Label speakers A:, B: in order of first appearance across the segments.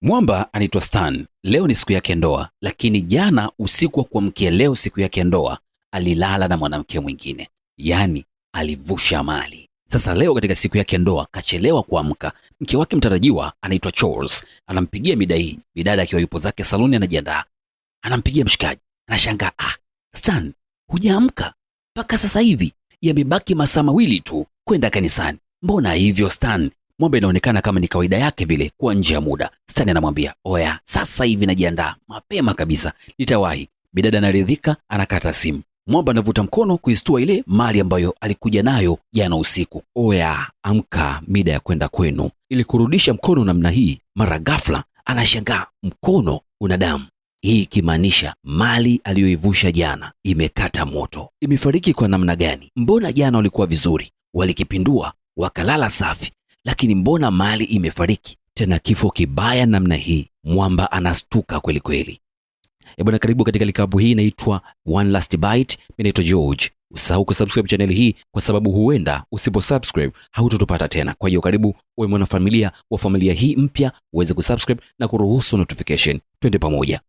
A: Mwamba anaitwa Stan. Leo ni siku yake ndoa, lakini jana usiku wa kuamkia leo siku yake ndoa alilala na mwanamke mwingine, yaani alivusha mali. Sasa leo katika siku yake ndoa kachelewa kuamka. Mke wake mtarajiwa anaitwa Charles, anampigia mida hii, bidada akiwa yupo zake saluni anajiandaa. Anampigia mshikaji, anashangaa, Stan, hujaamka mpaka sasa hivi? Yamebaki masaa mawili tu kwenda kanisani. Mbona hivyo Stan? Mwamba inaonekana kama ni kawaida yake vile kuwa nje ya muda. Stan anamwambia, oya, sasa hivi najiandaa mapema kabisa, nitawahi. Bidada anaridhika, anakata simu. Mwamba anavuta mkono kuistua ile mali ambayo alikuja nayo jana usiku. Oya, amka, mida ya kwenda kwenu. Ili kurudisha mkono namna hii, mara ghafla anashangaa mkono una damu. Hii ikimaanisha mali aliyoivusha jana imekata moto. Imefariki kwa namna gani? Mbona jana walikuwa vizuri, walikipindua wakalala safi, lakini mbona mali imefariki tena kifo kibaya namna hii? Mwamba anastuka kweli kweli. Bwana, karibu katika likabu hii inaitwa One Last Bite. Mimi naitwa George. Usahau kusubscribe channel hii kwa sababu huenda usiposubscribe hautotupata tena. Kwa hiyo karibu uwe mwanafamilia wa familia hii mpya, uweze kusubscribe na kuruhusu notification. Twende pamoja.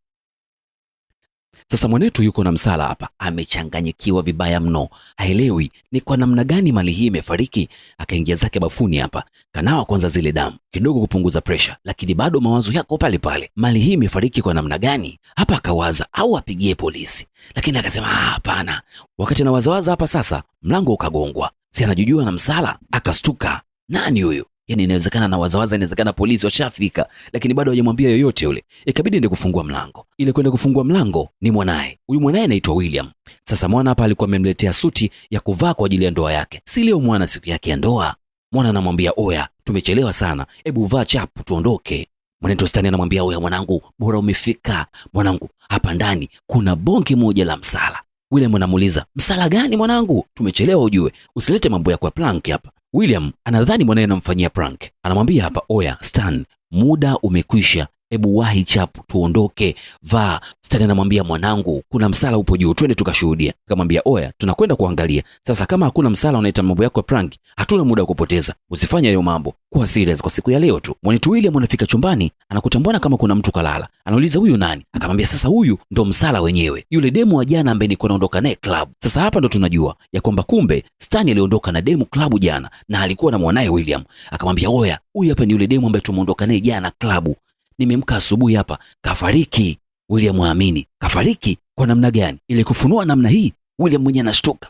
A: Sasa mwanetu yuko na msala hapa, amechanganyikiwa vibaya mno, haelewi ni kwa namna gani mali hii imefariki. Akaingia zake bafuni hapa, kanawa kwanza zile damu kidogo kupunguza pressure, lakini bado mawazo yako pale pale, mali hii imefariki kwa namna gani? Hapa akawaza au apigie polisi, lakini akasema hapana. Wakati anawazawaza hapa sasa, mlango ukagongwa. Si anajujua na msala, akastuka. Nani huyu? Yaani inawezekana na wazawaza, inawezekana polisi washafika, lakini bado hajamwambia yoyote yule. Ikabidi ende kufungua mlango. Ile kwenda kufungua mlango ni mwanae. Huyu mwanae anaitwa William. Sasa mwana hapa alikuwa amemletea suti ya kuvaa kwa ajili ya ndoa yake. Si leo mwana siku yake ya ndoa. Mwana anamwambia, oya, tumechelewa sana, hebu vaa chapu tuondoke. Mwanetu Stani anamwambia, oya mwanangu, bora umefika. Mwanangu, hapa ndani kuna bonge moja la msala. William anamuuliza, msala gani mwanangu? Tumechelewa ujue, usilete mambo ya kwa plank hapa. William anadhani mwanae anamfanyia prank. Anamwambia hapa, oya Stan, muda umekwisha, hebu wahi chapu tuondoke, vaa. Stan anamwambia, mwanangu, kuna msala upo juu, twende tukashuhudia. Akamwambia, oya, tunakwenda kuangalia. Sasa kama hakuna msala unaita mambo yako ya prank, hatuna muda wa kupoteza, usifanye hayo mambo, kuwa serious kwa siku ya leo tu. Mwanetu William anafika chumbani, anakuta mbona kama kuna mtu kalala. Anauliza, huyu nani? Akamwambia, sasa huyu ndo msala wenyewe, yule demu wa jana ambaye nilikuwa naondoka naye club. Sasa hapa ndo tunajua ya kwamba kumbe Stan aliondoka na demu club jana na alikuwa na mwanae William. Akamwambia, oya, huyu hapa ni yule demu ambaye tumeondoka naye jana club. Nimemka asubuhi hapa, kafariki. William aamini, kafariki kwa namna gani? Ile kufunua namna hii, William mwenyewe anashtuka.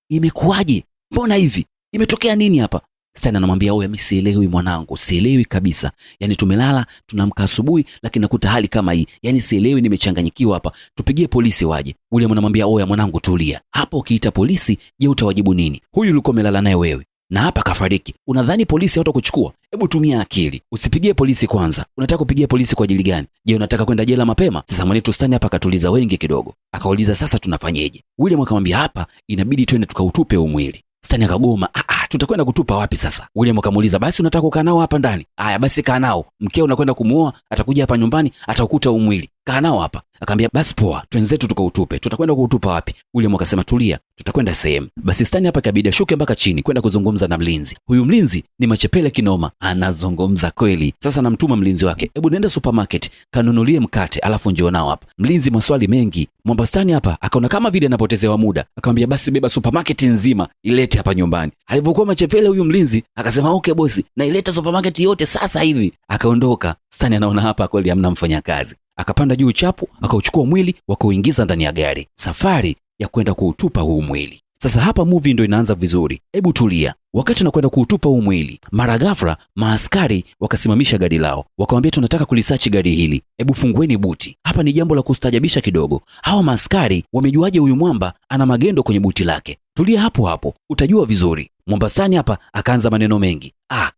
A: Imekuwaje? Mbona hivi? Imetokea nini hapa? Stan anamwambia, oya, mimi sielewi mwanangu, sielewi kabisa. Yaani tumelala, tunamka asubuhi, lakini nakuta hali kama hii. Yaani sielewi, nimechanganyikiwa hapa. Tupigie polisi waje. William anamwambia, oya mwanangu, tulia. Hapo ukiita polisi, je, utawajibu nini? Huyu ulikuwa umelala naye wewe na hapa kafariki. Unadhani polisi hawatakuchukua? Hebu tumia akili. Usipigie polisi kwanza. Unataka kupigia polisi kwa ajili gani? Je, unataka kwenda jela mapema? Sasa mwanetu Stan hapa akatuliza wengi kidogo. Akauliza, sasa tunafanyeje? William akamwambia, hapa inabidi twende tukautupe huu mwili. Stan akagoma, tutakwenda kutupa wapi sasa? William akamuuliza, basi unataka kukaa nao hapa ndani? Haya basi kaa nao. Mkeo unakwenda kumuoa, atakuja hapa nyumbani, ataukuta huu mwili. Kaa nao hapa. Akamwambia, basi poa, twenzetu tukautupe. Tutakwenda kuutupa wapi? William akasema, tulia, tutakwenda sehemu. Basi Stan hapa kabidi ashuke mpaka chini kwenda kuzungumza na mlinzi. Huyu mlinzi ni machepele kinoma, anazungumza kweli. Sasa namtuma mlinzi wake, hebu nenda supermarket kanunulie mkate alafu njoo nao hapa. Mlinzi maswali mengi. Mwamba Stan hapa akaona kama vile anapotezewa muda. Akamwambia, basi beba supermarket nzima ilete hapa nyumbani. Alivyokuwa machepele huyu mlinzi akasema, okay bosi, na ileta supermarket yote sasa hivi. Akaondoka. Stan anaona hapa kweli hamna mfanyakazi. Akapanda juu chapu, akauchukua mwili, wakauingiza ndani ya gari. Safari ya kwenda kuutupa huu mwili. Sasa hapa movie ndo inaanza vizuri. Hebu tulia. Wakati tunakwenda kuutupa huu mwili, mara ghafla maaskari wakasimamisha gari lao. Wakamwambia, tunataka kulisachi gari hili. Hebu fungueni buti. Hapa ni jambo la kustajabisha kidogo. Hawa maaskari wamejuaje huyu mwamba ana magendo kwenye buti lake? Tulia hapo hapo, utajua vizuri. Mwamba Stan hapa akaanza maneno mengi.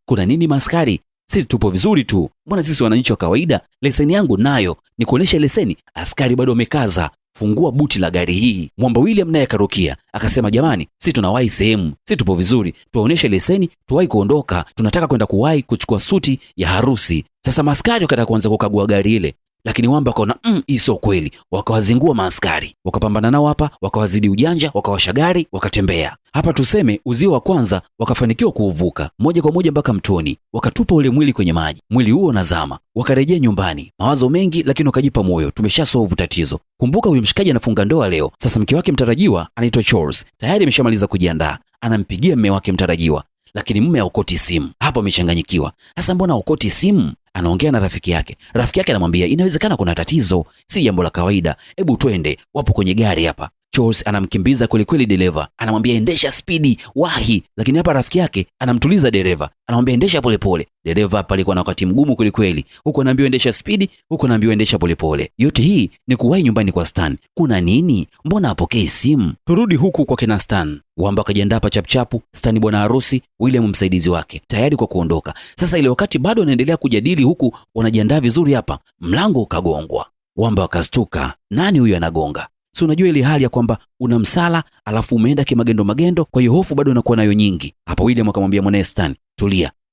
A: Kuna nini maaskari? Sisi tupo vizuri tu. Mbona sisi wananchi wa kawaida? Leseni yangu nayo. Ni kuonesha leseni. Askari bado wamekaza. Fungua buti la gari hii. Mwamba William naye akarukia. Akasema, jamani, sisi tunawahi sehemu. Sisi tupo vizuri. Tuwaoneshe leseni, tuwahi kuondoka. Tunataka kwenda kuwahi kuchukua suti ya harusi. Sasa maskari wakataka kuanza kukagua gari ile. lakini Wamba wakaona hii sio kweli, wakawazingua maaskari, wakapambana nao hapa, wakawazidi ujanja, wakawasha gari, wakatembea. Hapa tuseme uzio wa kwanza wakafanikiwa kuuvuka moja kwa moja mpaka mtoni, wakatupa ule mwili kwenye maji, mwili huo unazama. Wakarejea nyumbani, mawazo mengi, lakini wakajipa moyo, tumeshasolve tatizo. Kumbuka huyu mshikaji anafunga ndoa leo. Sasa mke wake mtarajiwa anaitwa Charles, tayari ameshamaliza kujiandaa, anampigia mume wake mtarajiwa, lakini mume haokoti simu. Hapo amechanganyikiwa, sasa mbona haokoti simu? Anaongea na rafiki yake. Rafiki yake anamwambia inawezekana kuna tatizo, si jambo la kawaida, hebu twende, wapo kwenye gari hapa. Charles anamkimbiza kweli kweli dereva, anamwambia endesha spidi, wahi. Lakini hapa rafiki yake anamtuliza dereva, anamwambia endesha polepole. Dereva hapa alikuwa na wakati mgumu kweli kweli, huko anaambiwa endesha spidi, huko anaambiwa endesha polepole. Yote hii ni kuwahi nyumbani kwa Stan. Kuna nini? Mbona hapokei simu? Turudi huku kwa kina Stan. Wamba akajiandaa hapa chapchapu, Stan bwana harusi, William msaidizi wake, tayari kwa kuondoka. Sasa ile wakati bado wanaendelea kujadili huku wanajiandaa vizuri hapa, mlango ukagongwa. Wamba wakastuka, nani huyu anagonga? Si unajua ile hali ya kwamba una msala alafu umeenda kimagendo magendo, kwa hiyo hofu bado unakuwa nayo nyingi. Hapa William akamwambia mwanae Stan,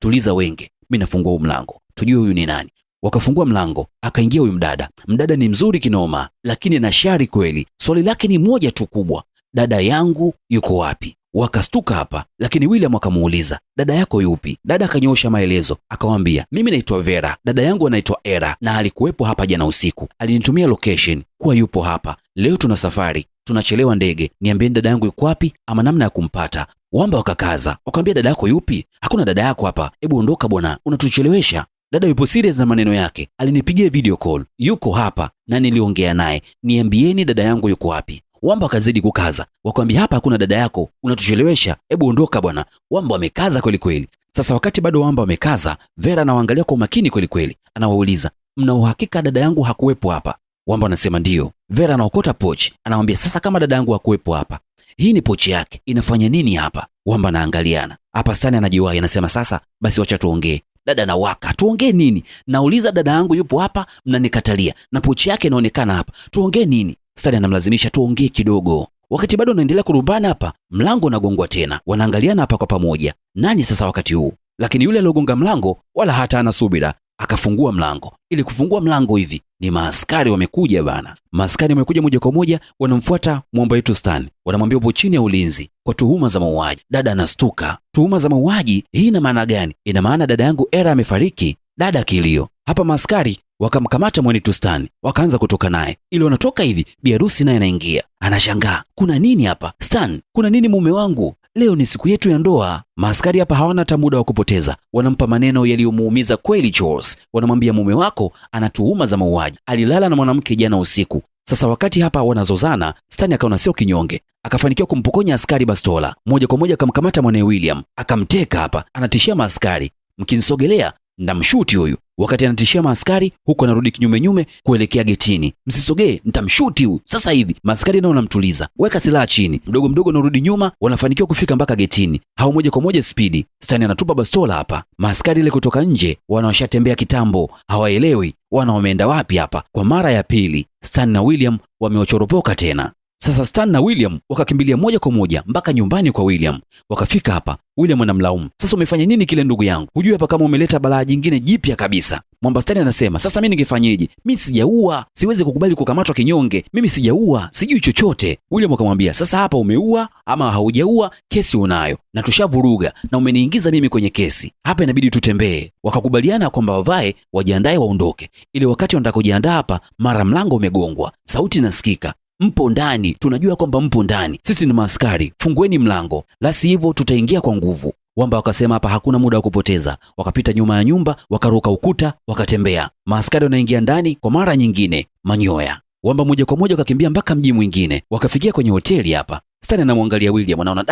A: tuliza wenge, mimi nafungua huu mlango, tujue huyu ni nani. Wakafungua mlango, akaingia huyu mdada. Mdada ni mzuri kinoma, lakini na shari kweli. Swali lake ni moja tu kubwa, dada yangu yuko wapi? Wakastuka hapa, lakini William akamuuliza, dada yako yupi? Dada akanyoosha maelezo, akamwambia mimi naitwa Vera, dada yangu anaitwa Era na alikuwepo hapa jana usiku, alinitumia location kuwa yupo hapa. Leo tuna safari, tunachelewa ndege, niambieni dada yangu yuko wapi ama namna ya kumpata. Wamba wakakaza, wakamwambia dada yako yupi? Hakuna dada yako hapa, hebu ondoka bwana, unatuchelewesha. Dada yupo serious na maneno yake, alinipigia video call, yuko hapa na niliongea naye, niambieni dada yangu yuko wapi. Wamba akazidi kukaza, wakamwambia hapa hakuna dada yako, unatuchelewesha, hebu ondoka bwana. Wamba amekaza kweli kweli. Sasa wakati bado Wamba amekaza, Vera anawaangalia kwa makini kweli kweli, anawauliza mna uhakika dada yangu hakuwepo hapa? Wamba anasema ndio. Vera anaokota pochi, anamwambia sasa kama dada yangu hakuwepo hapa, hii ni pochi yake, inafanya nini hapa? Wamba anaangaliana hapa. Stan anajiwahi, anasema sasa basi wacha tuongee. Dada na waka, tuongee nini? Nauliza dada yangu yupo hapa, mnanikatalia, na pochi yake inaonekana hapa, tuongee nini? Stan anamlazimisha tuongee kidogo. Wakati bado wanaendelea kurumbana hapa, mlango unagongwa tena. Wanaangaliana hapa kwa pamoja, nani sasa wakati huu? Lakini yule aliyogonga mlango wala hata ana subira, akafungua mlango. Ili kufungua mlango hivi ni maaskari wamekuja bana. Maaskari wamekuja moja kwa moja, wanamfuata mwomba wetu Stan, wanamwambia upo chini ya ulinzi kwa tuhuma za mauaji. Dada anastuka, tuhuma za mauaji? Hii ina maana gani? Ina maana dada yangu Era amefariki? Dada kilio hapa. Maaskari wakamkamata mwanetu Stan, wakaanza kutoka naye. Ili wanatoka hivi, bi harusi naye anaingia, anashangaa kuna nini hapa? Stan, kuna nini mume wangu? Leo ni siku yetu ya ndoa. Maaskari hapa hawana hata muda wa kupoteza, wanampa maneno yaliyomuumiza kweli Charles. Wanamwambia mume wako ana tuhuma za mauaji, alilala na mwanamke jana usiku. Sasa wakati hapa wanazozana, Stan akaona sio kinyonge, akafanikiwa kumpokonya askari bastola. Moja kwa moja akamkamata mwanae William, akamteka hapa, anatishia maaskari, mkinisogelea ndamshuti huyu. Wakati anatishia maaskari huko, anarudi kinyume nyume kuelekea getini, msisogee, nitamshuti huyu sasa hivi. Maaskari nao wanamtuliza, weka silaha chini. Mdogo mdogo anarudi nyuma, wanafanikiwa kufika mpaka getini. Hao moja kwa moja spidi, Stan anatupa bastola hapa. Maaskari ile kutoka nje wanawashatembea kitambo, hawaelewi wana wameenda wapi hapa. Kwa mara ya pili Stan na William wamewachoropoka tena. Sasa Stan na William wakakimbilia moja kwa moja mpaka nyumbani kwa William. Wakafika hapa, William anamlaumu, sasa umefanya nini kile ndugu yangu? Hujui hapa kama umeleta balaa jingine jipya kabisa. Mwamba Stan anasema sasa mimi ningefanyeje? Mimi sijaua, siwezi kukubali kukamatwa kinyonge, mimi sijaua, sijui chochote. William akamwambia sasa hapa umeua ama haujaua, kesi unayo na tushavuruga na umeniingiza mimi kwenye kesi, hapa inabidi tutembee. Wakakubaliana kwamba wavae, wajiandae, waondoke. Ili wakati wanataka kujiandaa hapa, mara mlango umegongwa, sauti inasikika, mpo ndani, tunajua kwamba mpo ndani, sisi ni maaskari, fungueni mlango, la sivyo tutaingia kwa nguvu. Wamba wakasema hapa hakuna muda wa kupoteza. Wakapita nyuma ya nyumba, wakaruka ukuta, wakatembea. Maaskari wanaingia ndani kwa mara nyingine, manyoya. Wamba moja kwa moja wakakimbia mpaka mji mwingine, wakafikia kwenye hoteli hapa. Stan anamwangalia William, anaona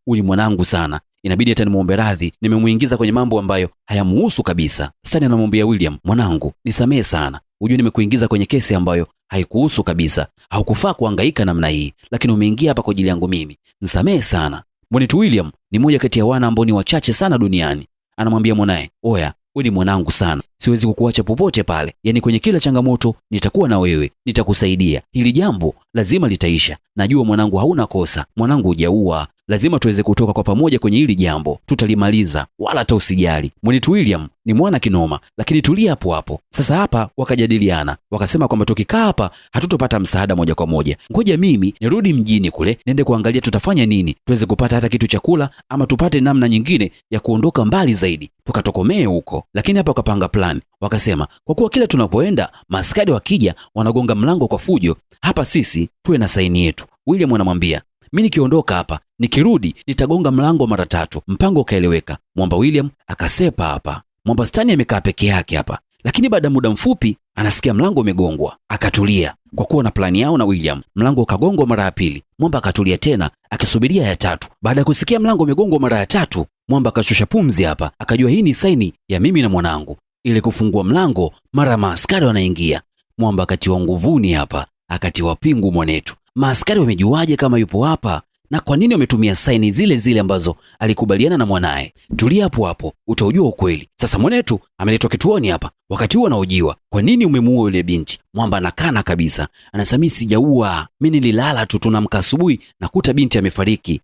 A: huyu ni mwanangu sana, inabidi hata nimuombe radhi, nimemuingiza kwenye mambo ambayo hayamuhusu kabisa. Stan anamwambia William, mwanangu, nisamehe sana, unajua nimekuingiza kwenye kesi ambayo haikuhusu kabisa, haukufaa kuhangaika namna hii, lakini umeingia hapa kwa ajili yangu mimi, nisamehe sana. Mwanetu William ni mmoja kati ya wana ambao ni wachache sana duniani. Anamwambia mwanae, oya, wewe ni mwanangu sana, siwezi kukuacha popote pale, yaani kwenye kila changamoto nitakuwa na wewe, nitakusaidia, hili jambo lazima litaisha. Najua mwanangu hauna kosa, mwanangu hujaua, lazima tuweze kutoka kwa pamoja kwenye hili jambo, tutalimaliza, wala hata usijali. Mwanetu William ni mwana kinoma, lakini tulia hapo hapo. Sasa hapa wakajadiliana, wakasema kwamba tukikaa hapa hatutopata msaada moja kwa moja, ngoja mimi nirudi mjini kule, nende kuangalia tutafanya nini, tuweze kupata hata kitu cha kula ama tupate namna nyingine ya kuondoka mbali zaidi, tukatokomee huko. Lakini hapa wakapanga plan, wakasema kwa kuwa kila tunapoenda maaskari wakija wanagonga mlango kwa fujo, hapa sisi tuwe na saini yetu. William anamwambia, mimi nikiondoka hapa nikirudi nitagonga mlango mara 3. Mpango ukaeleweka. Mwamba William akasepa hapa. Mwamba Stan amekaa peke yake hapa, lakini baada muda mfupi anasikia mlango umegongwa. Akatulia kwa kuwa na plani yao na William. Mlango ukagongwa mara ya pili. Mwamba akatulia tena akisubiria ya 3. Baada ya kusikia mlango umegongwa mara ya 3, Mwamba akashusha pumzi hapa, akajua hii ni saini ya mimi na mwanangu. Ili kufungua mlango, mara maaskari wanaingia. Mwamba akatiwa nguvuni hapa, akatiwa pingu mwanetu. Maaskari wamejuaje kama yupo hapa na kwa nini wametumia saini zile zile ambazo alikubaliana na mwanae? Tulia hapo hapo utaujua ukweli. Sasa mwanetu ameletwa kituoni hapa, wakati huo anaojiwa, kwa nini umemuua yule binti? Mwamba anakana kabisa, anasema mimi sijaua, mimi nililala tu, tunamka asubuhi nakuta binti amefariki.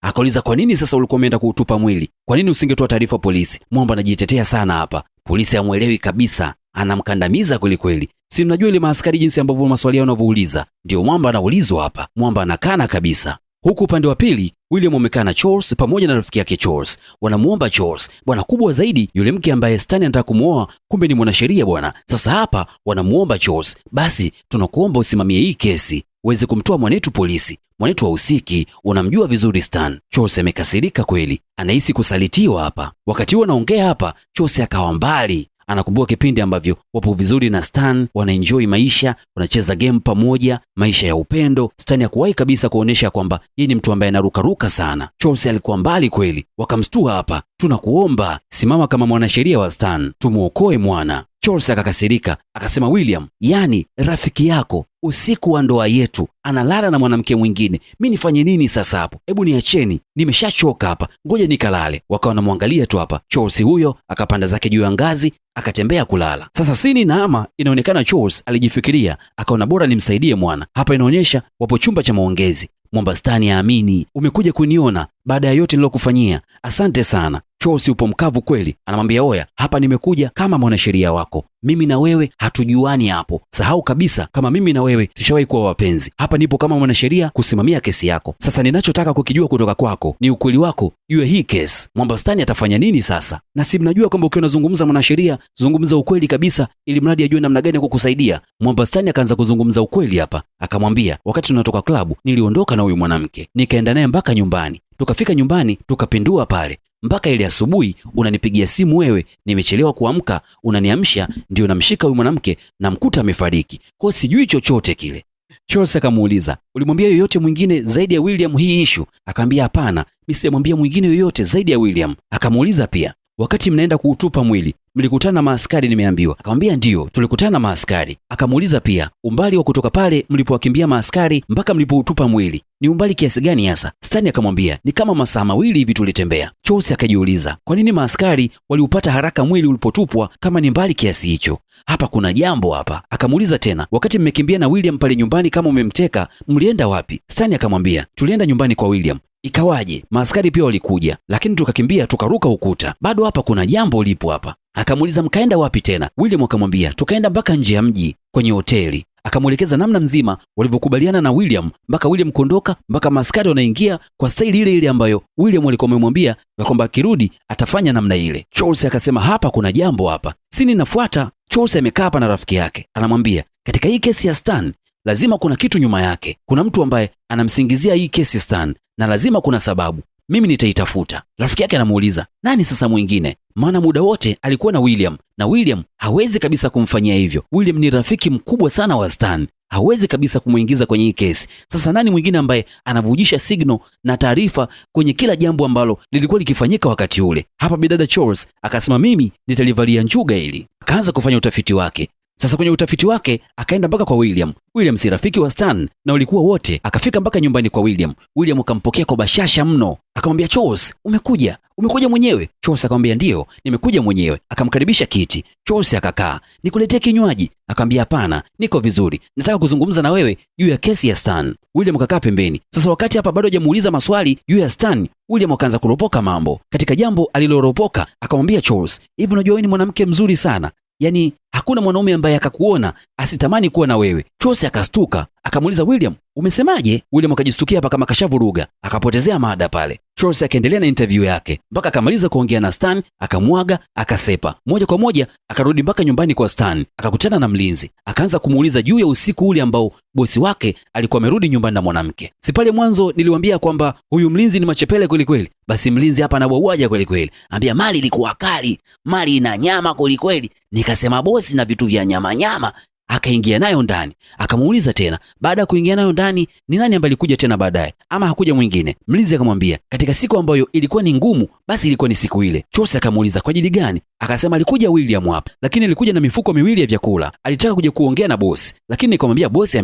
A: Akauliza, kwa nini sasa ulikuwa umeenda kuutupa mwili? Kwa nini usingetoa taarifa polisi? Mwamba anajitetea sana hapa, polisi hamuelewi kabisa, anamkandamiza kweli kweli. Si mnajua ile maaskari jinsi ambavyo maswali yao yanavouliza, ndio Mwamba anaulizwa hapa. Mwamba anakana kabisa. Huku upande wa pili William amekaa na Charles pamoja na rafiki yake Charles. Wanamuomba Charles, bwana kubwa zaidi yule mke ambaye Stan anataka kumuoa kumbe ni mwanasheria bwana. Sasa hapa wanamuomba Charles, basi tunakuomba usimamie hii kesi, uweze kumtoa mwanetu polisi. Mwanetu wa usiki, unamjua vizuri Stan. Charles amekasirika kweli, anahisi kusalitiwa hapa. Wakati huo anaongea hapa, Charles akawa mbali. Anakumbuka kipindi ambavyo wapo vizuri na Stan, wanaenjoy maisha, wanacheza game pamoja, maisha ya upendo. Stan hakuwahi kabisa kuonesha kwamba yeye ni mtu ambaye anarukaruka sana. Charles alikuwa mbali kweli. Wakamstua hapa, tunakuomba simama kama mwanasheria wa Stan, tumuokoe mwana. Charles akakasirika, akasema, William, yani rafiki yako usiku wa ndoa yetu analala na mwanamke mwingine, mimi nifanye nini sasa hapo? Hebu niacheni, nimeshachoka hapa, ngoja nikalale. Wakawa wanamwangalia tu hapa. Charles huyo akapanda zake juu ya ngazi akatembea kulala. Sasa sini na ama inaonekana Charles alijifikiria, akaona bora nimsaidie mwana. Hapa inaonyesha wapo chumba cha maongezi. Mwamba Stan aamini, umekuja kuniona baada ya yote nilokufanyia, asante sana. Charles upo mkavu kweli, anamwambia oya, hapa nimekuja kama mwanasheria wako, mimi na wewe hatujuani hapo, sahau kabisa kama mimi na wewe tushawahi kuwa wapenzi. Hapa nipo kama mwanasheria kusimamia kesi yako. Sasa ninachotaka kukijua kutoka kwako ni ukweli wako juu ya hii kesi. Mwamba Stan atafanya nini sasa? Na si mnajua kwamba ukiwa unazungumza mwanasheria, zungumza ukweli kabisa ili mradi ajue namna gani ya kukusaidia. Mwamba Stan akaanza kuzungumza ukweli hapa, akamwambia, wakati tunatoka klabu niliondoka na huyu mwanamke, nikaenda naye mpaka nyumbani. Tukafika nyumbani tukapindua pale mpaka ile asubuhi unanipigia simu wewe, nimechelewa kuamka, unaniamsha, ndio namshika huyu mwanamke na mkuta amefariki. Kwa sijui chochote kile. Charles akamuuliza, ulimwambia yoyote mwingine zaidi ya William hii issue? Akamwambia hapana, mimi sijamwambia mwingine yoyote zaidi ya William. Akamuuliza pia, wakati mnaenda kuutupa mwili mlikutana na maaskari nimeambiwa? Akamwambia ndio, tulikutana na maaskari. Akamuuliza pia, umbali wa kutoka pale mlipowakimbia maaskari mpaka mlipoutupa mwili ni umbali kiasi gani hasa? Stan akamwambia ni kama masaa 2 hivi tulitembea. Charles akajiuliza, kwa nini maaskari waliupata haraka mwili ulipotupwa kama ni mbali kiasi hicho? Hapa kuna jambo hapa. Akamuuliza tena, wakati mmekimbia na William pale nyumbani kama umemteka, mlienda wapi? Stan akamwambia tulienda nyumbani kwa William. Ikawaje? Maaskari pia walikuja, lakini tukakimbia tukaruka ukuta. Bado hapa kuna jambo lipo hapa. Akamuuliza mkaenda wapi tena? William akamwambia tukaenda mpaka nje ya mji kwenye hoteli. Akamuelekeza namna mzima walivyokubaliana na William mpaka William kuondoka, mpaka maaskari wanaingia kwa staili ile ile ambayo William alikuwa amemwambia kwamba akirudi atafanya namna ile. Charles akasema hapa kuna jambo hapa, si ninafuata. Charles amekaa hapa na rafiki yake, anamwambia katika hii kesi ya Stan lazima kuna kitu nyuma yake, kuna mtu ambaye anamsingizia hii kesi ya Stan na lazima kuna sababu, mimi nitaitafuta. Rafiki yake anamuuliza nani sasa mwingine? Maana muda wote alikuwa na William, na William hawezi kabisa kumfanyia hivyo. William ni rafiki mkubwa sana wa Stan, hawezi kabisa kumuingiza kwenye hii kesi. Sasa nani mwingine ambaye anavujisha signal na taarifa kwenye kila jambo ambalo lilikuwa likifanyika wakati ule? Hapa bidada Charles akasema mimi nitalivalia njuga hili. Akaanza kufanya utafiti wake. Sasa kwenye utafiti wake akaenda mpaka kwa William. William si rafiki wa Stan na walikuwa wote. Akafika mpaka nyumbani kwa William. William akampokea kwa bashasha mno. Akamwambia, Charles, umekuja mwenyewe? Charles akamwambia, ndio, nimekuja mwenyewe. Akamkaribisha kiti. Charles akakaa. Nikuletee kinywaji? Akamwambia, hapana, niko vizuri, nataka kuzungumza na wewe juu ya kesi ya Stan. William akakaa pembeni. Sasa wakati hapa bado hajamuuliza maswali juu ya Stan, William akaanza kuropoka mambo. Katika jambo aliloropoka akamwambia Charles, hivi unajua wewe ni mwanamke mzuri sana, yaani hakuna mwanaume ambaye akakuona asitamani kuwa na wewe. Charles akastuka, akamuuliza William, umesemaje? William akajistukia hapa kama kashavuruga, akapotezea mada pale. Charles akaendelea na interview yake mpaka akamaliza kuongea na Stan, akamwaga, akasepa. Moja kwa moja akarudi mpaka nyumbani kwa Stan, akakutana na mlinzi, akaanza kumuuliza juu ya usiku ule ambao bosi wake alikuwa amerudi nyumbani na mwanamke. Si pale mwanzo niliwaambia kwamba huyu mlinzi ni machepele kweli kweli? Basi mlinzi hapa anabwabwaja kweli kweli. Anambia mali ilikuwa kali, mali ina nyama kweli kweli. Nikasema bosi na vitu vya nyama nyama. Akaingia nayo ndani. Akamuuliza tena, baada ya kuingia nayo ndani, ni nani ambaye alikuja tena baadaye ama hakuja mwingine? Mlinzi akamwambia, katika siku ambayo ilikuwa ni ngumu, basi ilikuwa ni siku ile. Charles akamuuliza, kwa ajili gani? Akasema alikuja William hapa, lakini alikuja na mifuko miwili ya vyakula. Alitaka kuja kuongea na bosi, lakini nikamwambia bosi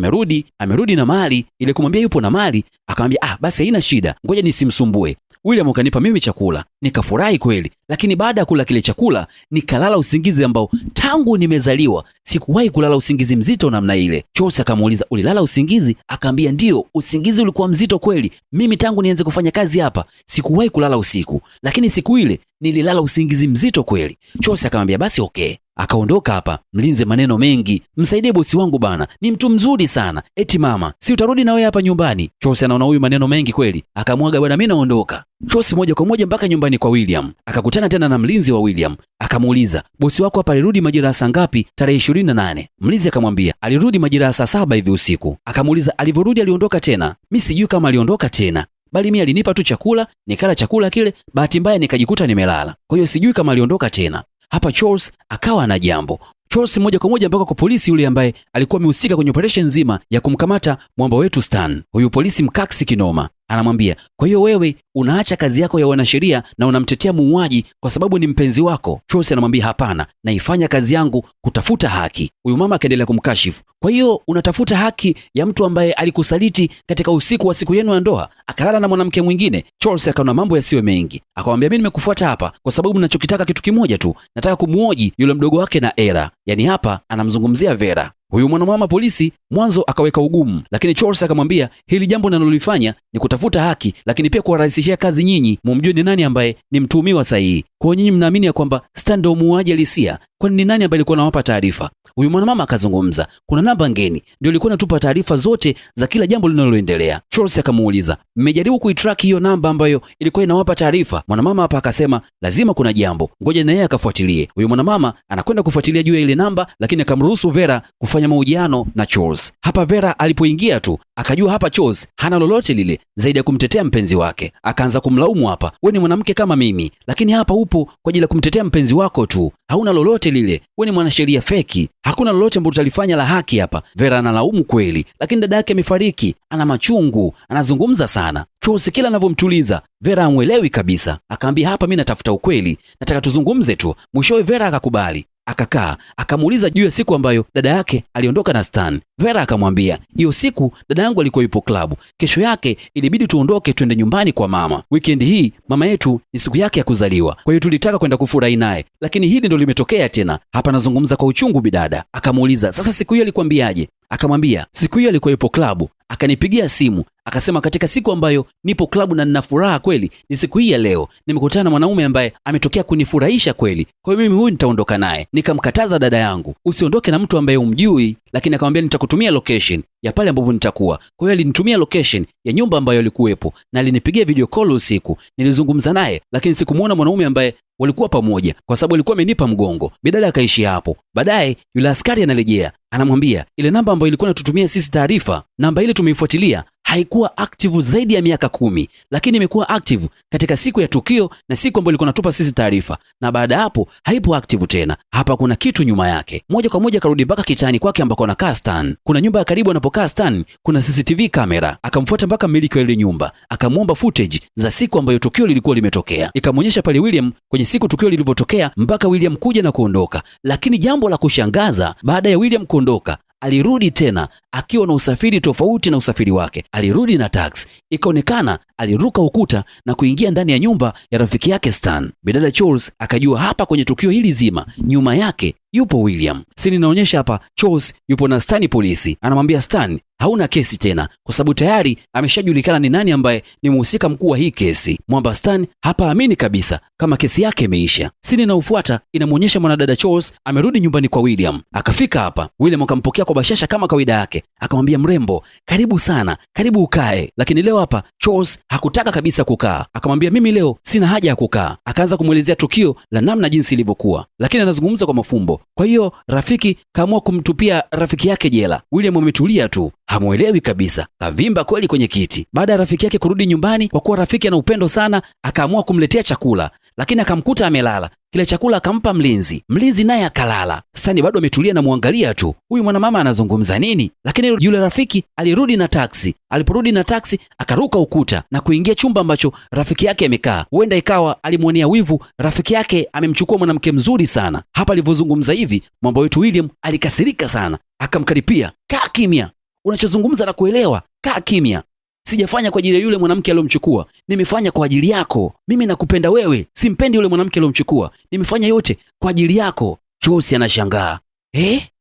A: amerudi na mali. Ile kumwambia yupo na mali, akamwambia basi haina shida, ngoja nisimsumbue. William akanipa mimi chakula, nikafurahi kweli, lakini baada ya kula kile chakula nikalala usingizi ambao tangu nimezaliwa sikuwahi kulala usingizi mzito namna ile. Charles akamuuliza, ulilala usingizi? Akaambia ndio, usingizi ulikuwa mzito kweli. Mimi tangu nianze kufanya kazi hapa sikuwahi kulala usiku, lakini siku ile nililala usingizi mzito kweli. Charles akamwambia basi okay. Akaondoka hapa. Mlinzi maneno mengi, msaidie bosi wangu bana, ni mtu mzuri sana. Eti mama, si utarudi na wewe hapa nyumbani? Charles anaona huyu maneno mengi kweli, akamwaga bwana, mimi naondoka. Charles moja kwa moja mpaka nyumbani kwa William. Akakutana tena na mlinzi wa William. Akamuuliza, bosi wako hapa alirudi majira saa ngapi tarehe 28? Mlinzi akamwambia alirudi majira saa 7 hivi usiku. Akamuuliza alivyorudi aliondoka tena? Mimi sijui kama aliondoka tena, bali mimi alinipa tu chakula, nikala chakula kile, bahati mbaya nikajikuta nimelala. Kwa hiyo sijui kama aliondoka tena. Hapa Charles akawa na jambo. Charles moja kwa moja mpaka kwa polisi yule ambaye alikuwa amehusika kwenye operation nzima ya kumkamata mwamba wetu Stan. Huyu polisi mkaksi kinoma. Anamwambia, kwa hiyo wewe unaacha kazi yako ya wanasheria na unamtetea muuaji kwa sababu ni mpenzi wako? Charles anamwambia hapana, naifanya kazi yangu kutafuta haki. Huyu mama akaendelea kumkashifu, kwa hiyo unatafuta haki ya mtu ambaye alikusaliti katika usiku wa siku yenu ya ndoa, akalala na mwanamke mwingine? Charles akaona mambo yasiwe mengi, akamwambia mimi nimekufuata hapa kwa sababu ninachokitaka kitu kimoja tu, nataka kumuoji yule mdogo wake na Era. Yani hapa anamzungumzia Vera. Huyu mwanamama polisi mwanzo akaweka ugumu, lakini Charles akamwambia hili jambo ninalolifanya ni kutafuta haki, lakini pia kuwarahisishia kazi nyinyi, mumjue ni nani ambaye ni mtuhumiwa sahihi. Kwa nyinyi mnaamini ya kwamba Stan ndio muuaji halisia, kwani ni nani ambaye alikuwa anawapa taarifa? Huyu mwanamama akazungumza, kuna namba ngeni ndio ilikuwa inatupa taarifa zote za kila jambo linaloendelea. Charles akamuuliza, mmejaribu kuitrack hiyo namba ambayo ilikuwa inawapa taarifa? Mwanamama hapa akasema lazima kuna jambo, ngoja na yeye akafuatilie. Huyu mwanamama anakwenda kufuatilia juu ya ile namba, lakini akamruhusu Vera kufanya mahojiano na Charles. Hapa Vera alipoingia tu akajua hapa Charles hana lolote lile zaidi ya kumtetea mpenzi wake. Akaanza kumlaumu hapa, wewe ni mwanamke kama mimi, lakini hapa upo kwa ajili ya kumtetea mpenzi wako tu, hauna lolote lile, wewe ni mwanasheria feki, hakuna lolote ambalo utalifanya la haki hapa. Vera analaumu kweli, lakini dada yake amefariki, ana machungu, anazungumza sana. Charles kila anavyomtuliza Vera hamuelewi kabisa. Akaambia hapa mimi natafuta ukweli, nataka tuzungumze tu. Mwishowe Vera akakubali. Akakaa akamuuliza juu ya siku ambayo dada yake aliondoka na Stan. Vera akamwambia hiyo siku dada yangu alikuwa yupo klabu, kesho yake ilibidi tuondoke twende nyumbani kwa mama. Weekend hii mama yetu ni siku yake ya kuzaliwa, kwa hiyo tulitaka kwenda kufurahi naye, lakini hili ndio limetokea tena. Hapa nazungumza kwa uchungu bidada. Akamuuliza sasa siku hiyo alikwambiaje? Akamwambia siku hiyo alikuwa yupo klabu, akanipigia simu akasema katika siku ambayo nipo klabu na nina furaha kweli ni siku hii ya leo, nimekutana na mwanaume ambaye ametokea kunifurahisha kweli, kwa hiyo mimi huyu nitaondoka naye. Nikamkataza dada yangu, usiondoke na mtu ambaye umjui, lakini akamwambia nitakutumia location ya pale ambapo nitakuwa. Kwa hiyo alinitumia location ya nyumba ambayo alikuwepo na alinipigia video call usiku. Nilizungumza naye, lakini sikumuona mwanaume ambaye walikuwa pamoja kwa sababu alikuwa amenipa mgongo. Bidada akaishi hapo. Baadaye yule askari anarejea, anamwambia ile namba ambayo ilikuwa inatutumia sisi taarifa, namba ile tumeifuatilia, haikuwa active zaidi ya miaka 10, lakini imekuwa active katika siku ya tukio na siku ambayo ilikuwa natupa sisi taarifa, na baada ya hapo haipo active tena. Hapa kuna kitu nyuma yake. Moja kwa moja karudi mpaka kitani kwake ambako anakaa Stan. Kuna nyumba ya karibu anapokaa Stan, kuna CCTV kamera. Akamfuata mpaka mmiliki wa ile nyumba, akamwomba footage za siku ambayo tukio lilikuwa limetokea. Ikamwonyesha pale William kwenye siku tukio lilivyotokea mpaka William kuja na kuondoka. Lakini jambo la kushangaza, baada ya William kuondoka, alirudi tena akiwa na usafiri tofauti na usafiri wake. Alirudi na taxi. Ikaonekana aliruka ukuta na kuingia ndani ya nyumba ya rafiki yake Stan. Bidada Charles akajua hapa kwenye tukio hili zima nyuma yake yupo William. Sini inaonyesha hapa Charles yupo na Stan polisi. Anamwambia Stan hauna kesi tena kwa sababu tayari ameshajulikana ni nani ambaye ni mhusika mkuu wa hii kesi. Mwamba Stan hapa amini kabisa kama kesi yake imeisha. Sini inayofuata inamuonyesha mwanadada Charles amerudi nyumbani kwa William. Akafika hapa, William akampokea kwa bashasha kama kawaida yake. Akamwambia mrembo, karibu sana, karibu ukae. Lakini leo hapa Charles hakutaka kabisa kukaa. Akamwambia mimi leo sina haja ya kukaa. Akaanza kumwelezea tukio la namna jinsi ilivyokuwa, lakini anazungumza kwa mafumbo. Kwa hiyo rafiki kaamua kumtupia rafiki yake jela. William ametulia tu, hamuelewi kabisa, kavimba kweli kwenye kiti. Baada ya rafiki yake kurudi nyumbani, kwa kuwa rafiki ana upendo sana, akaamua kumletea chakula, lakini akamkuta amelala. Kile chakula akampa mlinzi, mlinzi naye akalala. Sani bado ametulia na muangalia tu, huyu mwanamama anazungumza nini? Lakini yule rafiki alirudi na taksi. Aliporudi na taksi akaruka ukuta na kuingia chumba ambacho rafiki yake amekaa. Huenda ikawa alimwonea wivu rafiki yake amemchukua mwanamke mzuri sana. Hapa alivyozungumza hivi, mambo wetu William alikasirika sana, akamkaripia. Kaa kimya, unachozungumza na kuelewa, kaa kimya. Sijafanya kwa ajili ya yule mwanamke aliyomchukua, nimefanya kwa ajili yako. Mimi nakupenda wewe, simpendi yule mwanamke aliyomchukua. Nimefanya yote kwa ajili yako. Josi anashangaa.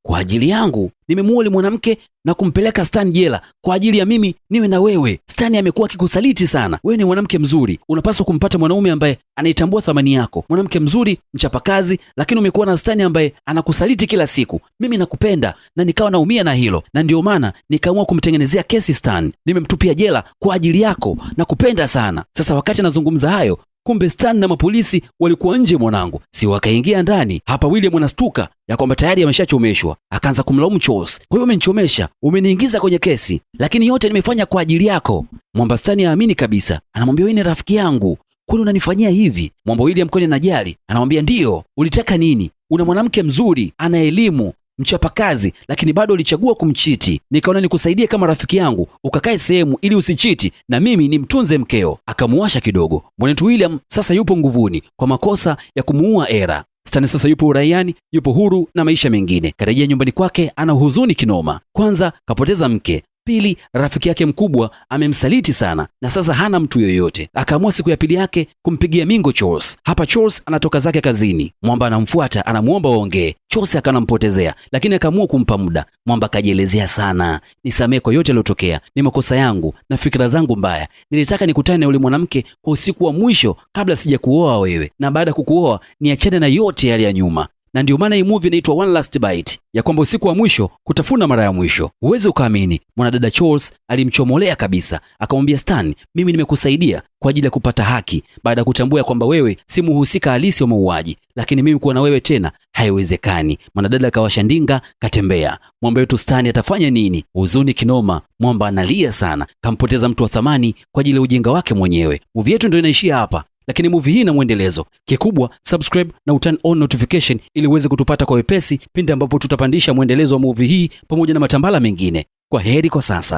A: Kwa ajili yangu? Nimemuoa yule mwanamke na kumpeleka Stan jela kwa ajili ya mimi niwe na wewe. Stan amekuwa akikusaliti sana. Wewe ni mwanamke mzuri, unapaswa kumpata mwanaume ambaye anaitambua thamani yako. Mwanamke mzuri, mchapakazi, lakini umekuwa na Stan ambaye anakusaliti kila siku. Mimi nakupenda na nikawa naumia na hilo, na ndio maana nikaamua kumtengenezea kesi Stan. Nimemtupia jela kwa ajili yako, nakupenda sana. Sasa wakati anazungumza hayo, kumbe Stan na mapolisi walikuwa nje mwanangu, si wakaingia ndani. Hapa William anastuka ya kwamba tayari ameshachomeshwa. Akaanza kumlaumu Charles. Kwa hiyo umenichomesha, umeniingiza kwenye kesi, lakini yote nimefanya kwa ajili yako. Mwamba Stan haamini kabisa, anamwambia wewe ni rafiki yangu, kwani unanifanyia hivi? Mwamba William kweli anajali, anamwambia ndio, ulitaka nini? Una mwanamke mzuri, ana elimu, mchapakazi, lakini bado ulichagua kumchiti. Nikaona nikusaidie kama rafiki yangu, ukakae sehemu ili usichiti na mimi nimtunze mkeo. Akamuasha kidogo. Mwanetu William sasa yupo nguvuni kwa makosa ya kumuua Era. Stan sasa yupo uraiani, yupo huru na maisha mengine. Karejea nyumbani kwake ana huzuni kinoma. Kwanza kapoteza mke, pili rafiki yake mkubwa amemsaliti sana na sasa hana mtu yoyote. Akaamua siku ya pili yake kumpigia mingo Charles. Hapa Charles anatoka zake kazini, Mwamba anamfuata, anamuomba waongee. Charles akanampotezea, lakini akaamua kumpa muda. Mwamba akajielezea sana, nisamehe kwa yote yaliyotokea, ni makosa yangu na fikra zangu mbaya. Nilitaka nikutane na yule mwanamke kwa usiku wa mwisho kabla sija kuoa wewe, na baada ya kukuoa niachane na yote yale ya nyuma. Na ndio maana hii movie inaitwa One Last Bite, ya kwamba usiku wa mwisho kutafuna mara ya mwisho. Huwezi ukaamini, mwanadada Charles alimchomolea kabisa. Akamwambia Stan, mimi nimekusaidia kwa ajili ya kupata haki, baada ya kutambua kwamba wewe si muhusika halisi wa mauaji, lakini mimi kuwa na wewe tena haiwezekani. Mwanadada akawasha ndinga, katembea. Mwamba wetu Stan atafanya nini? Huzuni kinoma. Mwamba analia sana, kampoteza mtu wa thamani kwa ajili ya ujinga wake mwenyewe. Movie yetu ndio inaishia hapa, lakini movie hii na mwendelezo. Kikubwa subscribe na uturn on notification ili uweze kutupata kwa wepesi pindi ambapo tutapandisha mwendelezo wa movie hii pamoja na matambala mengine. Kwa heri kwa sasa.